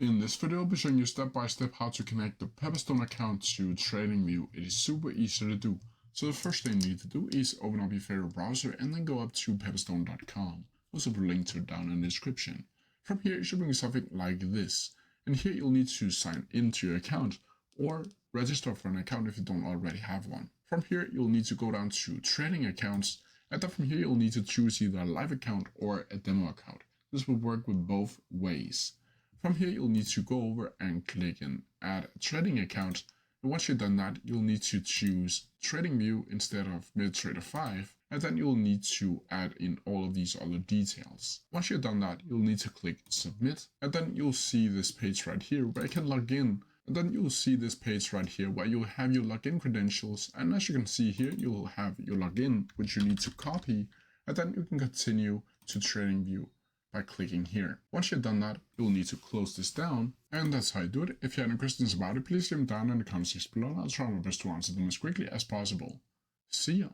In this video, I'll be showing you step by step how to connect the Pepperstone account to TradingView. It is super easy to do. So the first thing you need to do is open up your favorite browser and then go up to pepperstone.com. Also put a link to it down in the description. From here, it should bring something like this. And here you'll need to sign into your account or register for an account if you don't already have one. From here, you'll need to go down to trading accounts. And then from here, you'll need to choose either a live account or a demo account. This will work with both ways. From here, you'll need to go over and click in Add Trading Account. And once you've done that, you'll need to choose TradingView instead of MetaTrader 5. And then you'll need to add in all of these other details. Once you've done that, you'll need to click Submit. And then you'll see this page right here where you can log in. And then you'll see this page right here where you'll have your login credentials. And as you can see here, you'll have your login, which you need to copy. And then you can continue to TradingView by clicking here. Once you've done that, you'll need to close this down, and that's how you do it. If you have any questions about it, please leave them down in the comment section below, and I'll try my best to answer them as quickly as possible. See ya!